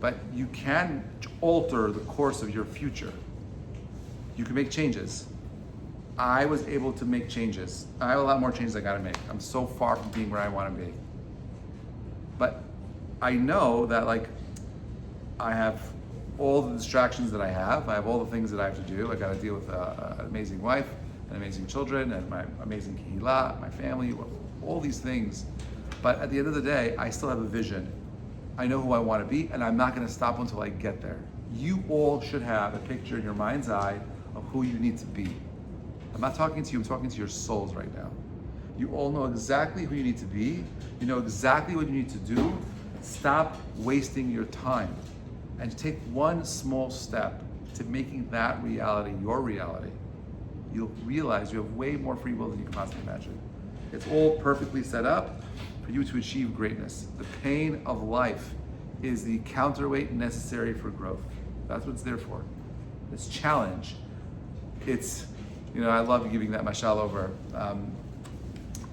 But you can alter the course of your future. You can make changes. I was able to make changes. I have a lot more changes I gotta make. I'm so far from being where I wanna be. But I know that I have all the distractions that I have all the things that I have to do. I gotta deal with an amazing wife, and amazing children, and my amazing kehillah, my family, all these things. But at the end of the day, I still have a vision. I know who I want to be, and I'm not going to stop until I get there. You all should have a picture in your mind's eye of who you need to be. I'm not talking to you, I'm talking to your souls right now. You all know exactly who you need to be. You know exactly what you need to do. Stop wasting your time and take one small step to making that reality your reality. You'll realize you have way more free will than you can possibly imagine. It's all perfectly set up for you to achieve greatness. The pain of life is the counterweight necessary for growth. That's what it's there for. This challenge. It's, I love giving that mashal over.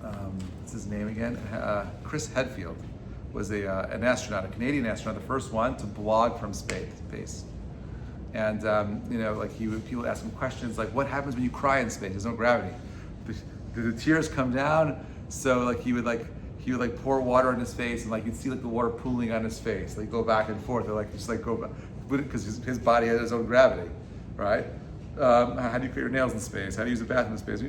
What's his name again? Chris Hadfield was an astronaut, a Canadian astronaut, the first one to blog from space. And people ask him questions like, "What happens when you cry in space? There's no gravity. The tears come down." So he would pour water on his face, and you'd see the water pooling on his face. Go back and forth. They're just go back, because his body has its own gravity, right? How do you cut your nails in space? How do you use a bathroom in space?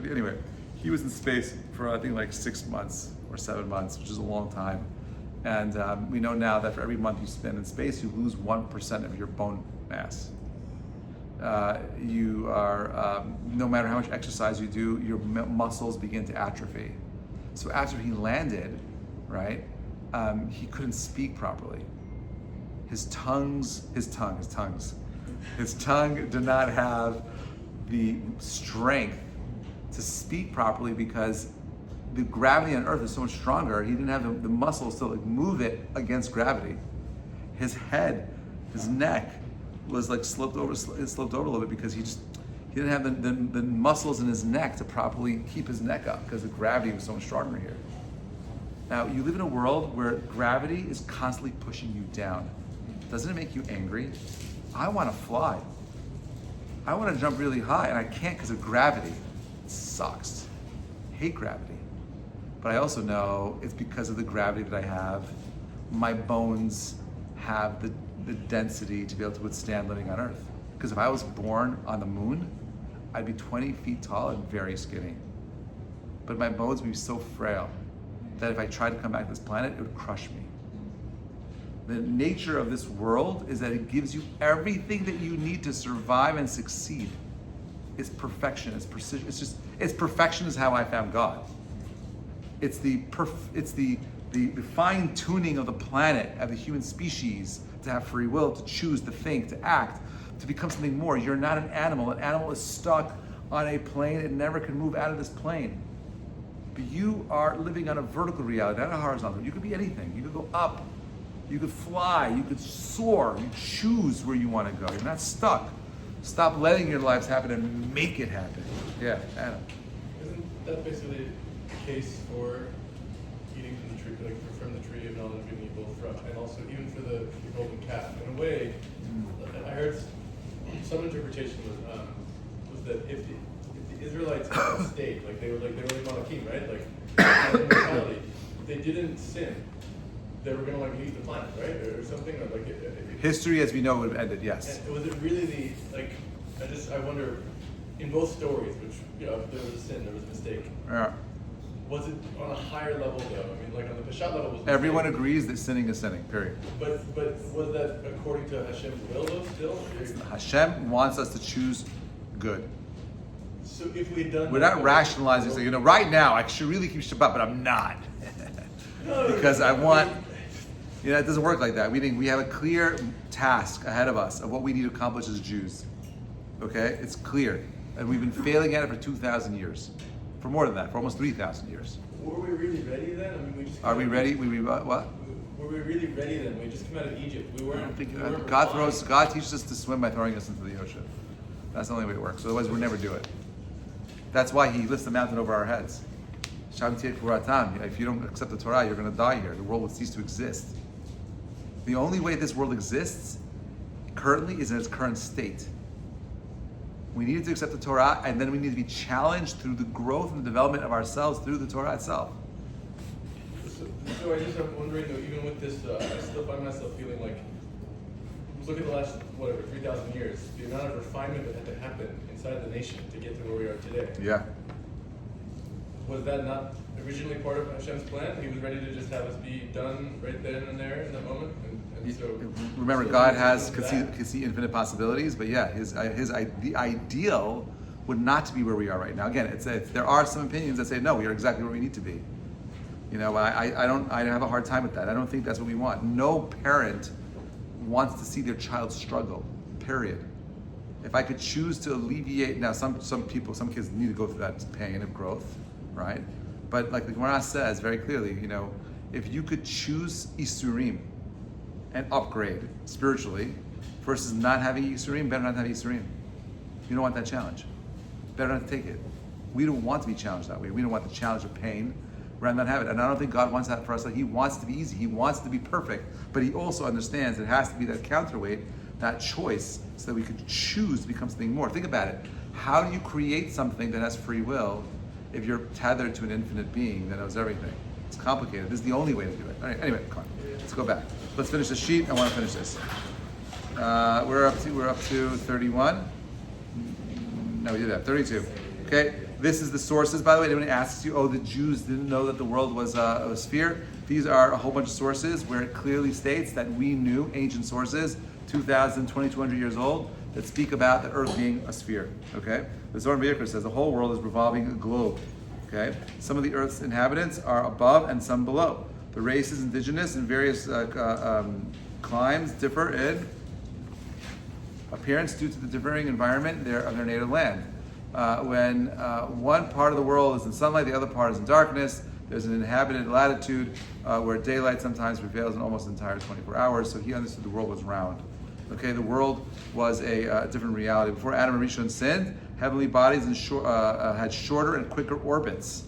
Anyway, he was in space for I think 6 months or 7 months, which is a long time. And we know now that for every month you spend in space, you lose 1% of your bone mass. You are, no matter how much exercise you do, your muscles begin to atrophy. So after he landed, right, he couldn't speak properly. His tongue did not have the strength to speak properly because the gravity on Earth is so much stronger. He didn't have the muscles to move it against gravity. His head, his neck was sloped over a little bit because he didn't have the muscles in his neck to properly keep his neck up because the gravity was so much stronger here. Now, you live in a world where gravity is constantly pushing you down. Doesn't it make you angry? I want to fly. I want to jump really high, and I can't because of gravity. It sucks. I hate gravity. But I also know it's because of the gravity that I have. My bones have the density to be able to withstand living on Earth. Because if I was born on the moon, I'd be 20 feet tall and very skinny. But my bones would be so frail that if I tried to come back to this planet, it would crush me. The nature of this world is that it gives you everything that you need to survive and succeed. It's perfection, it's precision, it's perfection is how I found God. It's the fine tuning of the planet, of the human species, to have free will, to choose, to think, to act, to become something more. You're not an animal. An animal is stuck on a plane. It never can move out of this plane. But you are living on a vertical reality, not a horizontal. You could be anything. You could go up. You could fly. You could soar. You choose where you want to go. You're not stuck. Stop letting your lives happen and make it happen. Yeah, Adam. Isn't that basically the case for eating from the tree, from the tree of knowledge of good and evil, and also even for the golden calf? In a way, I heard some interpretation was that if the Israelites had a state, they were monarchy, right? Immortality. If they didn't sin, they were going to leave the planet, right, or something, or history as we know would have ended. Yes. And was it really I wonder, in both stories, which there was a sin, there was a mistake. Yeah. Was it on a higher level though? I mean, on the Peshat level, was everyone agrees that sinning is sinning. Period. But was that according to Hashem's will though? Still, Hashem wants us to choose good. So if we had done, we're not rationalizing. So right now I should really keep Shabbat, but I'm not because I want. It doesn't work like that. We have a clear task ahead of us of what we need to accomplish as Jews. Okay, it's clear, and we've been failing at it for 2,000 years, for more than that, for almost 3,000 years. Were we really ready then? I mean, we just. Are we ready? What? Were we really ready then? We just come out of Egypt. We weren't. God teaches us to swim by throwing us into the ocean. That's the only way it works. Otherwise, we'll never do it. That's why He lifts the mountain over our heads. If you don't accept the Torah, you're going to die here. The world will cease to exist. The only way this world exists currently is in its current state. We need to accept the Torah, and then we need to be challenged through the growth and the development of ourselves through the Torah itself. So I'm wondering though, even with this, I still find myself feeling look at the last, 3,000 years, the amount of refinement that had to happen inside the nation to get to where we are today. Yeah. Was that not originally part of Hashem's plan? He was ready to just have us be done right then and there in that moment? And so, remember, God can see infinite possibilities, but yeah, the ideal would not to be where we are right now. Again, there are some opinions that say, no, we are exactly where we need to be. I have a hard time with that. I don't think that's what we want. No parent wants to see their child struggle, period. If I could choose to alleviate, now some kids need to go through that pain of growth, right? But like the Gemara says very clearly, if you could choose Isurim and upgrade spiritually versus not having Isurim, better not have Isurim. You don't want that challenge. Better not to take it. We don't want to be challenged that way. We don't want the challenge of pain. Rather than have it. And I don't think God wants that for us. Like He wants it to be easy. He wants it to be perfect. But He also understands it has to be that counterweight, that choice, so that we could choose to become something more. Think about it. How do you create something that has free will if you're tethered to an infinite being that knows everything? It's complicated. This is the only way to do it. All right, anyway, come on. Let's go back. Let's finish the sheet. I want to finish this. We're up to 31. No, we did that. 32. Okay. This is the sources. By the way, anyone asks you, the Jews didn't know that the world was a sphere. These are a whole bunch of sources where it clearly states that we knew, ancient sources, 2,000, 2,200 years old, that speak about the earth being a sphere. Okay. The Zohar Vayikra says the whole world is revolving a globe. Okay. Some of the earth's inhabitants are above and some below. The races indigenous in various climes differ in appearance due to the differing environment of their native land. When one part of the world is in sunlight, the other part is in darkness. There's an inhabited latitude where daylight sometimes prevails in almost the entire 24 hours. So he understood the world was round. Okay, the world was a different reality. Before Adam and Rishon sinned, heavenly bodies had shorter and quicker orbits.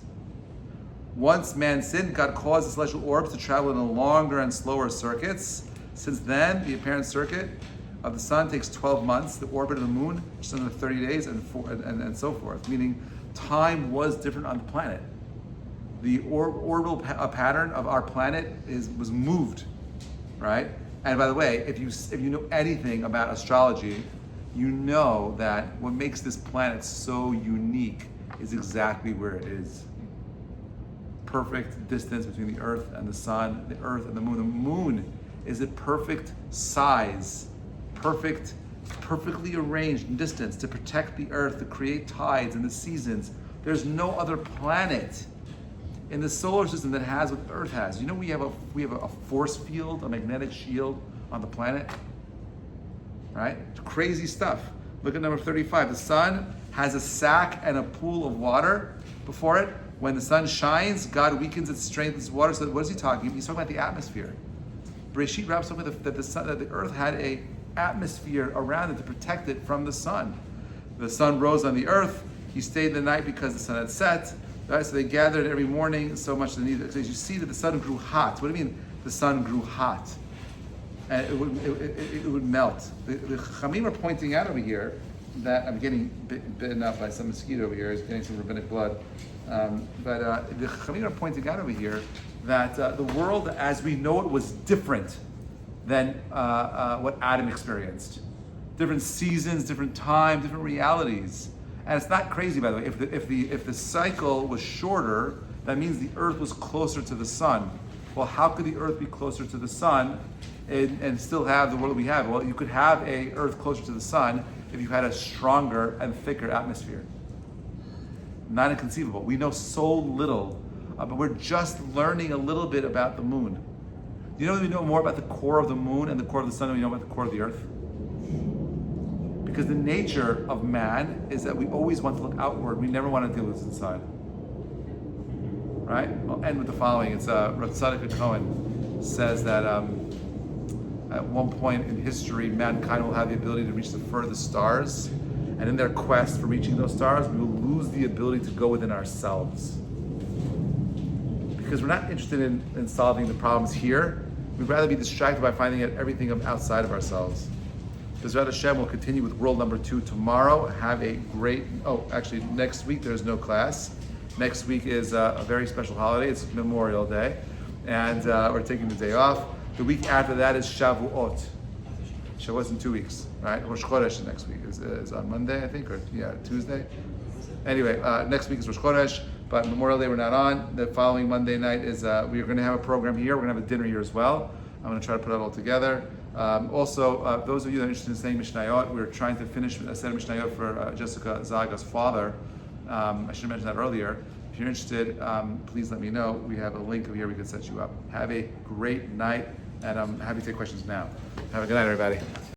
Once man sinned, God caused the celestial orbs to travel in longer and slower circuits. Since then, the apparent circuit of the sun takes 12 months, the orbit of the moon just under 30 days, and so forth. Meaning, time was different on the planet. The orbital pattern of our planet was moved, right? And by the way, if you know anything about astrology, you know that what makes this planet so unique is exactly where it is. Perfect distance between the Earth and the Sun, the Earth and the Moon. The Moon is a perfect size, perfectly arranged in distance to protect the Earth, to create tides and the seasons. There's no other planet in the solar system that has what Earth has. You know, we have a force field, a magnetic shield on the planet, right? It's crazy stuff. Look at number 35. The sun has a sack and a pool of water before it. When the sun shines, God weakens its strength, its water. So what is he talking about? He's talking about the atmosphere. Bereshit wraps up with that the Earth had a atmosphere around it to protect it from the sun. The sun rose on the Earth. He stayed the night because the sun had set. Right? So they gathered every morning so much they needed. So you see that the sun grew hot. What do you mean the sun grew hot? And it would melt. The Chamim are pointing out over here that I'm getting bitten up by some mosquito over here. He's getting some rabbinic blood. But the Chamim are pointing out over here that the world as we know it was different than what Adam experienced. Different seasons, different time, different realities. And it's not crazy, by the way. If the cycle was shorter, that means the Earth was closer to the sun. Well, how could the Earth be closer to the sun and still have the world we have? Well, you could have a Earth closer to the sun if you had a stronger and thicker atmosphere. Not inconceivable. We know so little, but we're just learning a little bit about the moon. Do you know we know more about the core of the moon and the core of the sun than we know about the core of the Earth? Because the nature of man is that we always want to look outward. We never want to deal with what's inside. Right? I'll end with the following. It's Rav Tzadok Cohen says that at one point in history, mankind will have the ability to reach the furthest stars. And in their quest for reaching those stars, we will lose the ability to go within ourselves. Because we're not interested in solving the problems here. We'd rather be distracted by finding out everything outside of ourselves. Bezrat Hashem will continue with world number 2 tomorrow. Have a great, actually next week there's no class. Next week is a very special holiday. It's Memorial Day. And we're taking the day off. The week after that is Shavuot. Shavuot's in 2 weeks, right? Rosh Chodesh next week is on Monday, I think, or Tuesday. Anyway, next week is Rosh Chodesh, but Memorial Day we're not on. The following Monday night is, we're going to have a program here. We're going to have a dinner here as well. I'm going to try to put it all together. Also, those of you that are interested in saying Mishnayot, we're trying to finish a set of Mishnayot for Jessica Zaga's father. I should have mentioned that earlier. If you're interested, please let me know. We have a link over here we can set you up. Have a great night, and I'm happy to take questions now. Have a good night, everybody.